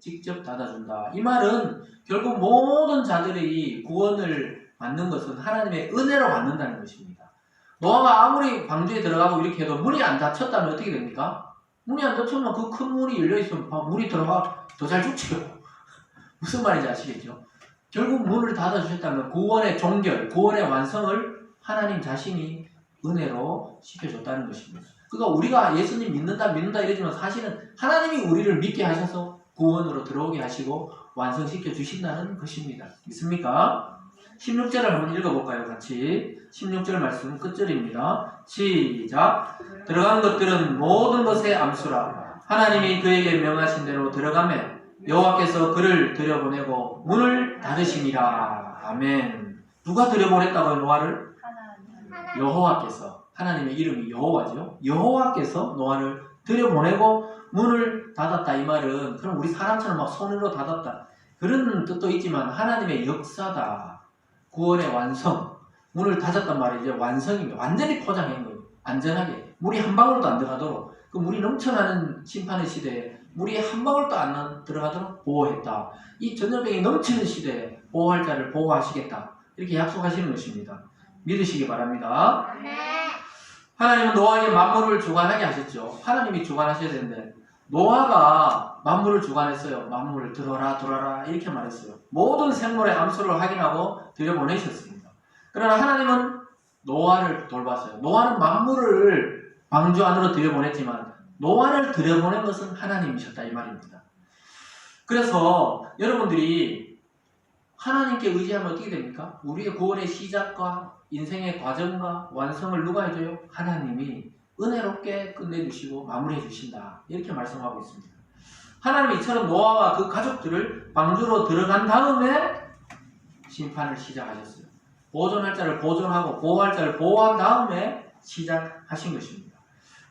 직접 닫아준다. 이 말은 결국 모든 자들의 구원을 받는 것은 하나님의 은혜로 받는다는 것입니다. 노아가 아무리 방주에 들어가고 이렇게 해도 문이 안 닫혔다면 어떻게 됩니까? 문이 안 닫혔으면 그 큰 문이 열려있으면 물이 들어가 더 잘 죽지요. 무슨 말인지 아시겠죠? 결국 문을 닫아주셨다면 구원의 종결, 구원의 완성을 하나님 자신이 은혜로 시켜줬다는 것입니다. 그러니까 우리가 예수님 믿는다 이러지만 사실은 하나님이 우리를 믿게 하셔서 구원으로 들어오게 하시고 완성시켜 주신다는 것입니다. 믿습니까? 16절을 한번 읽어볼까요? 같이 16절 말씀 끝절입니다. 시작. 들어간 것들은 모든 것의 암수라. 하나님이 그에게 명하신 대로 들어가매 여호와께서 그를 들여보내고 문을 닫으시니라. 아멘. 누가 들여보냈다고요? 노아를? 여호와께서. 하나님의 이름이 여호와죠. 여호와께서 노아를 들여보내고 문을 닫았다. 이 말은 그럼 우리 사람처럼 막 손으로 닫았다 그런 뜻도 있지만 하나님의 역사다. 구원의 완성. 문을 닫았단 말이죠. 완성입니다. 완전히 포장한 거예요. 안전하게. 물이 한 방울도 안 들어가도록. 그 물이 넘쳐나는 심판의 시대에 물이 한 방울도 안 들어가도록 보호했다. 이 전염병이 넘치는 시대에 보호할 자를 보호하시겠다. 이렇게 약속하시는 것입니다. 믿으시기 바랍니다. 하나님은 노아에게 만물을 주관하게 하셨죠. 하나님이 주관하셔야 되는데 노아가 만물을 주관했어요. 만물을 들어라 이렇게 말했어요. 모든 생물의 암수를 확인하고 들여보내셨습니다. 그러나 하나님은 노아를 돌봤어요. 노아는 만물을 방주 안으로 들여보냈지만 노아를 들여보낸 것은 하나님이셨다 이 말입니다. 그래서 여러분들이 하나님께 의지하면 어떻게 됩니까? 우리의 구원의 시작과 인생의 과정과 완성을 누가 해줘요? 하나님이 은혜롭게 끝내주시고 마무리해 주신다. 이렇게 말씀하고 있습니다. 하나님이 이처럼 노아와 그 가족들을 방주로 들어간 다음에 심판을 시작하셨어요. 보존할 자를 보존하고 보호할 자를 보호한 다음에 시작하신 것입니다.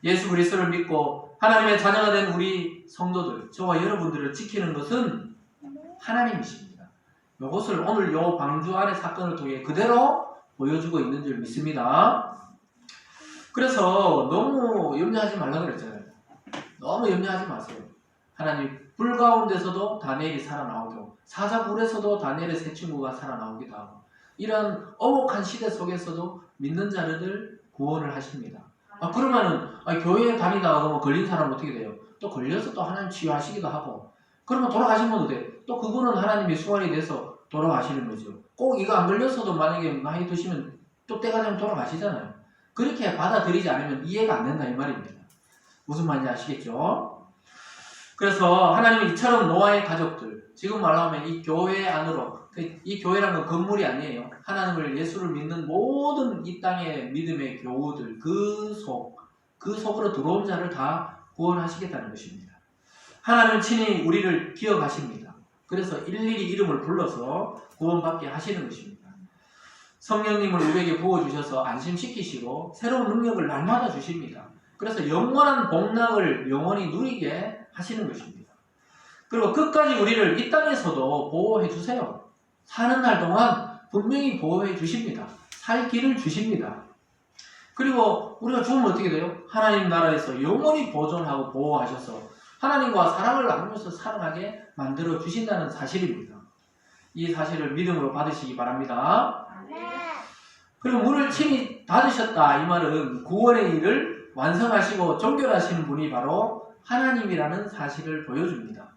예수 그리스도를 믿고 하나님의 자녀가 된 우리 성도들, 저와 여러분들을 지키는 것은 하나님이십니다. 이것을 오늘 요 방주 안의 사건을 통해 그대로 보여주고 있는 줄 믿습니다. 그래서 너무 염려하지 말라고 그랬잖아요. 너무 염려하지 마세요. 하나님 불 가운데서도 다니엘이 살아나오고 사자굴에서도 다니엘의 세 친구가 살아나오기도 하고 이런 엄혹한 시대 속에서도 믿는 자들을 구원을 하십니다. 그러면은 교회에 다니다가 뭐 걸린 사람은 어떻게 돼요? 또 걸려서 또 하나님 치유하시기도 하고 그러면 돌아가시면 돼. 또 그거는 하나님이 수완이 돼서 돌아가시는 거죠. 꼭 이거 안 걸려서도 만약에 나이 드시면 또 때가 되면 돌아가시잖아요. 그렇게 받아들이지 않으면 이해가 안 된다 이 말입니다. 무슨 말인지 아시겠죠? 그래서 하나님은 이처럼 노아의 가족들, 지금 말하면 이 교회 안으로, 이 교회란 건 건물이 아니에요. 하나님을 예수를 믿는 모든 이 땅의 믿음의 교우들, 그 속으로 들어온 자를 다 구원하시겠다는 것입니다. 하나님은 친히 우리를 기억하십니다. 그래서 일일이 이름을 불러서 구원받게 하시는 것입니다. 성령님을 우리에게 부어주셔서 안심시키시고 새로운 능력을 날마다 주십니다. 그래서 영원한 복락을 영원히 누리게 하시는 것입니다. 그리고 끝까지 우리를 이 땅에서도 보호해 주세요. 사는 날 동안 분명히 보호해 주십니다. 살 길을 주십니다. 그리고 우리가 죽으면 어떻게 돼요? 하나님 나라에서 영원히 보존하고 보호하셔서 하나님과 사랑을 나누면서 살아가게 만들어 주신다는 사실입니다. 이 사실을 믿음으로 받으시기 바랍니다. 그리고 문을 친히 닫으셨다 이 말은 구원의 일을 완성하시고 종결하시는 분이 바로 하나님이라는 사실을 보여줍니다.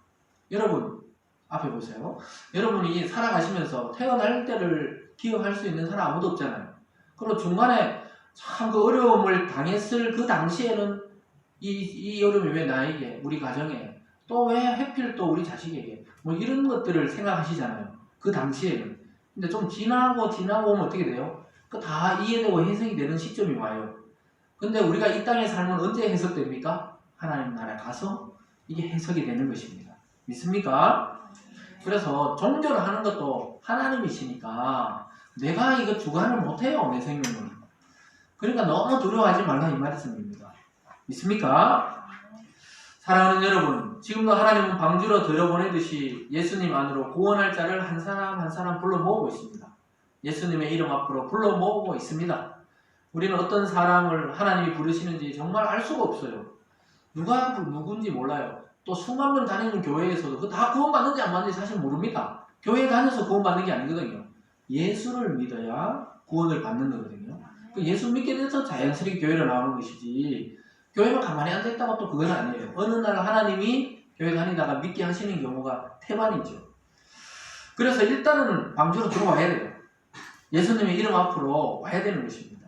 여러분 앞에 보세요. 여러분이 살아가시면서 태어날 때를 기억할 수 있는 사람 아무도 없잖아요. 그리고 중간에 참 그 어려움을 당했을 그 당시에는 이 어려움이 왜 나에게, 우리 가정에, 또 왜 하필 또 우리 자식에게 뭐 이런 것들을 생각하시잖아요. 그 당시에는. 근데 좀 지나고 오면 어떻게 돼요? 그 다 이해되고 해석이 되는 시점이 와요. 근데 우리가 이 땅의 삶은 언제 해석됩니까? 하나님 나라에 가서 이게 해석이 되는 것입니다. 믿습니까? 그래서 종교를 하는 것도 하나님이시니까 내가 이거 주관을 못해요. 내 생명은. 그러니까 너무 두려워하지 말라 이 말씀입니다. 믿습니까? 사랑하는 여러분, 지금도 하나님은 방주로 들여보내듯이 예수님 안으로 구원할 자를 한 사람 한 사람 불러 모으고 있습니다. 예수님의 이름 앞으로 불러 모으고 있습니다. 우리는 어떤 사람을 하나님이 부르시는지 정말 알 수가 없어요. 누가 누군지 몰라요. 또 수만 명 다니는 교회에서도 그 다 구원받는지 안 받는지 사실 모릅니다. 교회 다녀서 구원받는 게 아니거든요. 예수를 믿어야 구원을 받는 거거든요. 그 예수 믿게 돼서 자연스럽게 교회로 나오는 것이지, 교회만 가만히 앉아있다고 또 그건 아니에요. 어느 날 하나님이 교회 다니다가 믿게 하시는 경우가 태반이죠. 그래서 일단은 방주로 들어와야 돼요. 예수님의 이름 앞으로 와야 되는 것입니다.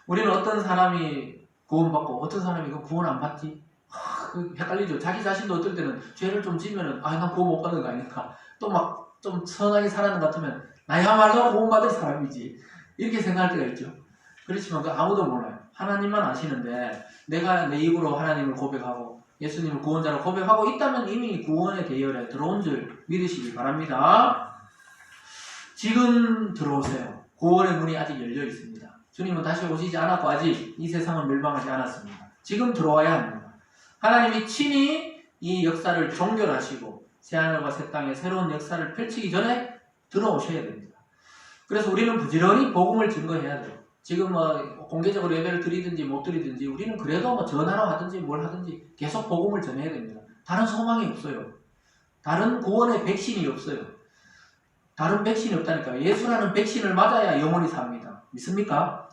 우리는 어떤 사람이 구원받고 어떤 사람이 구원 안 받지? 헷갈리죠. 자기 자신도 어떨 때는 죄를 좀 지면은 난 구원 못 받는 거 아닐까? 또 막 좀 선하게 살아는 것 같으면 나야말로 구원받을 사람이지, 이렇게 생각할 때가 있죠. 그렇지만 그 아무도 몰라요. 하나님만 아시는데, 내가 내 입으로 하나님을 고백하고 예수님을 구원자로 고백하고 있다면 이미 구원의 대열에 들어온 줄 믿으시기 바랍니다. 지금 들어오세요. 구원의 문이 아직 열려 있습니다. 주님은 다시 오시지 않았고 아직 이 세상은 멸망하지 않았습니다. 지금 들어와야 합니다. 하나님이 친히 이 역사를 종결하시고 새하늘과 새 땅에 새로운 역사를 펼치기 전에 들어오셔야 됩니다. 그래서 우리는 부지런히 복음을 증거해야 돼요. 지금 공개적으로 예배를 드리든지 못 드리든지 우리는 그래도 전화로 하든지 뭘 하든지 계속 복음을 전해야 됩니다. 다른 소망이 없어요. 다른 구원의 백신이 없어요. 다른 백신이 없다니까요. 예수라는 백신을 맞아야 영원히 삽니다. 믿습니까?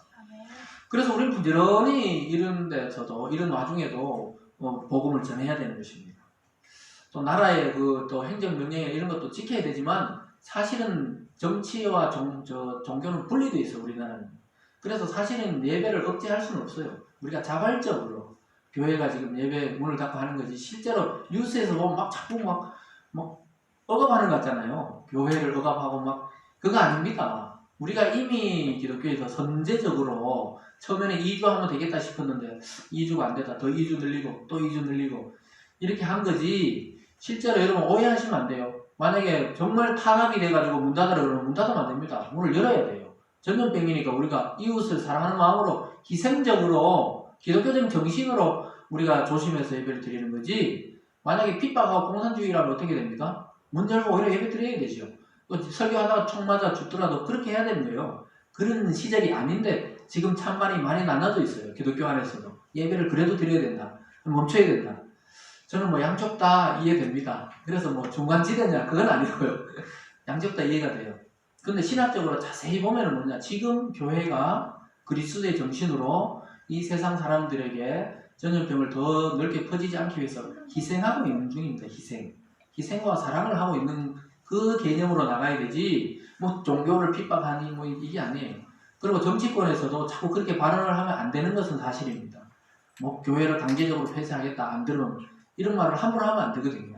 그래서 우리는 부지런히 이런 데서도, 이런 와중에도 복음을 전해야 되는 것입니다. 또 나라의 또 행정명령 이런 것도 지켜야 되지만, 사실은 정치와 종교는 분리되어 있어요, 우리나라는. 그래서 사실은 예배를 억제할 수는 없어요. 우리가 자발적으로 교회가 지금 예배 문을 닫고 하는 거지, 실제로 뉴스에서 보면 막 자꾸 막 억압하는 것 같잖아요. 교회를 억압하고 그거 아닙니다. 우리가 이미 기독교에서 선제적으로 처음에는 2주 하면 되겠다 싶었는데 2주가 안 되다. 더 2주 늘리고 또 2주 늘리고 이렇게 한 거지, 실제로 여러분 오해하시면 안 돼요. 만약에 정말 탄압이 돼가지고 문 닫으라 그러면 문 닫으면 안 됩니다. 문을 열어야 돼요. 전염병이니까 우리가 이웃을 사랑하는 마음으로 희생적으로 기독교적인 정신으로 우리가 조심해서 예배를 드리는 거지, 만약에 핍박하고 공산주의라면 어떻게 됩니까? 문 열고 오히려 예배 드려야 되죠. 또 설교하다가 총 맞아 죽더라도 그렇게 해야 되는 거예요. 그런 시절이 아닌데 지금 찬반이 많이 나눠져 있어요. 기독교 안에서도. 예배를 그래도 드려야 된다. 멈춰야 된다. 저는 양쪽 다 이해됩니다. 그래서 중간지대냐 그건 아니고요. 양쪽 다 이해가 돼요. 근데 신학적으로 자세히 보면 뭐냐, 지금 교회가 그리스도의 정신으로 이 세상 사람들에게 전염병을 더 넓게 퍼지지 않기 위해서 희생하고 있는 중입니다. 희생과 사랑을 하고 있는 그 개념으로 나가야 되지, 종교를 핍박하니 이게 아니에요. 그리고 정치권에서도 자꾸 그렇게 발언을 하면 안 되는 것은 사실입니다. 교회를 강제적으로 폐쇄하겠다, 안 들으면, 이런 말을 함부로 하면 안 되거든요.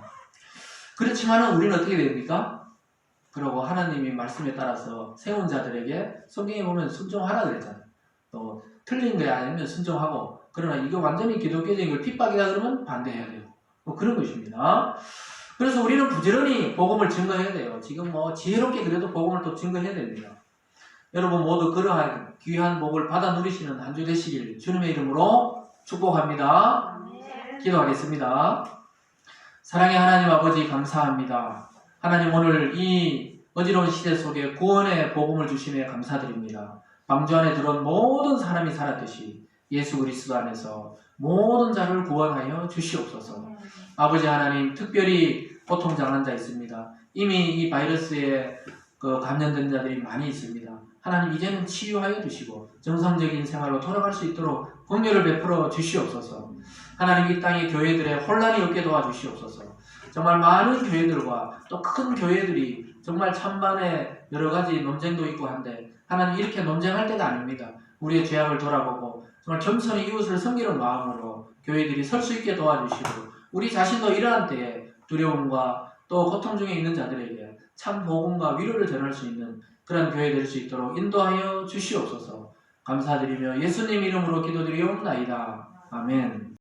그렇지만은 우리는 어떻게 됩니까? 그러고 하나님이 말씀에 따라서 세운 자들에게 성경에 보면 순종하라 그랬잖아요. 또 틀린 거야 아니면 순종하고, 그러나 이거 완전히 기독교적인 걸 핍박이다 그러면 반대해야 돼요. 그런 것입니다. 그래서 우리는 부지런히 복음을 증거해야 돼요. 지금 지혜롭게 그래도 복음을 또 증거해야 됩니다. 여러분 모두 그러한 귀한 복을 받아 누리시는 한 주 되시길 주님의 이름으로 축복합니다. 기도하겠습니다. 사랑의 하나님 아버지, 감사합니다. 하나님, 오늘 이 어지러운 시대 속에 구원의 복음을 주심에 감사드립니다. 방주 안에 들어온 모든 사람이 살았듯이 예수 그리스도 안에서 모든 자를 구원하여 주시옵소서. 아버지 하나님, 특별히 고통당한 자 있습니다. 이미 이 바이러스에 감염된 자들이 많이 있습니다. 하나님, 이제는 치유하여 주시고 정상적인 생활로 돌아갈 수 있도록 긍휼을 베풀어 주시옵소서. 하나님, 이 땅의 교회들의 혼란이 없게 도와주시옵소서. 정말 많은 교회들과 또 큰 교회들이 정말 찬반에 여러 가지 논쟁도 있고 한데, 하나님, 이렇게 논쟁할 때가 아닙니다. 우리의 죄악을 돌아보고 정말 겸손히 이웃을 섬기는 마음으로 교회들이 설 수 있게 도와주시고, 우리 자신도 이러한 때에 두려움과 또 고통 중에 있는 자들에게 참 복음과 위로를 전할 수 있는 그런 교회 될 수 있도록 인도하여 주시옵소서. 감사드리며 예수님 이름으로 기도드리옵나이다. 아멘.